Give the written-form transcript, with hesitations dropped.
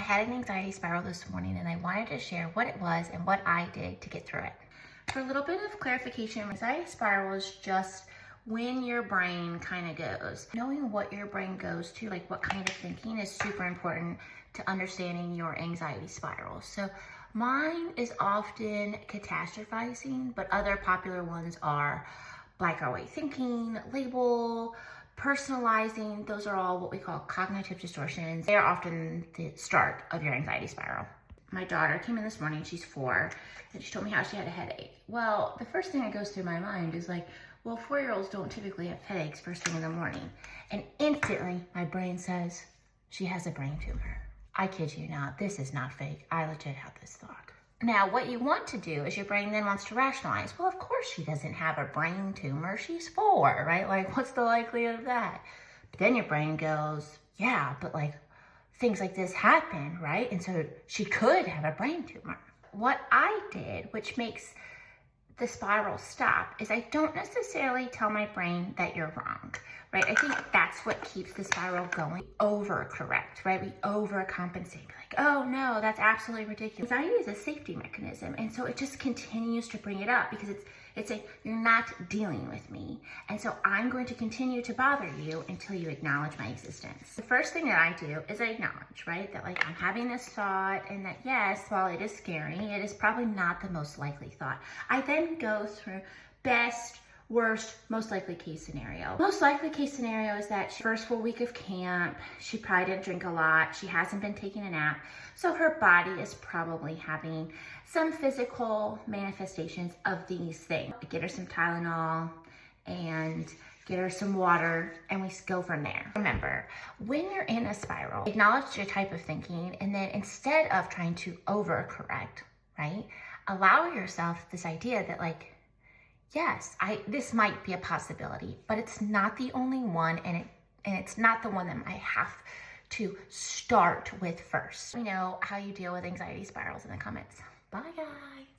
had an anxiety spiral this morning and I wanted to share what it was and what I did to get through it. For a little bit of clarification, anxiety spiral is just when your brain kind of goes. Knowing what your brain goes to, like what kind of thinking, is super important to understanding your anxiety spiral. So mine is often catastrophizing, but other popular ones are black or white thinking, label, personalizing. Those are all what we call cognitive distortions. They are often the start of your anxiety spiral. My daughter came in this morning, she's 4, and she told me how she had a headache. Well, the first thing that goes through my mind is like, well, 4-year-olds don't typically have headaches first thing in the morning. And instantly my brain says, she has a brain tumor. I kid you not, this is not fake. I legit had this thought. Now, what you want to do is your brain then wants to rationalize. Well, of course she doesn't have a brain tumor. She's 4, right? Like, what's the likelihood of that? But then your brain goes, yeah, but like things like this happen, right? And so she could have a brain tumor. What I did, which makes the spiral stop, is I don't necessarily tell my brain that you're wrong, right? I think that's what keeps the spiral going. Overcorrect, right? We overcompensate. Like, oh no, that's absolutely ridiculous. Anxiety is a safety mechanism, and so it just continues to bring it up because it's a, you're not dealing with me, and so I'm going to continue to bother you until you acknowledge my existence. The first thing that I do is I acknowledge, right, that like I'm having this thought, and that yes, while it is scary, it is probably not the most likely thought. I then go through best, worst, most likely case scenario. Most likely case scenario is that first full week of camp, she probably didn't drink a lot, she hasn't been taking a nap, so her body is probably having some physical manifestations of these things. Get her some Tylenol and get her some water, and we go from there. Remember, when you're in a spiral, acknowledge your type of thinking, and then instead of trying to overcorrect, right, allow yourself this idea that like, yes, this might be a possibility, but it's not the only one, and it's not the one that I have to start with first. Let me know how you deal with anxiety spirals in the comments. Bye, guys.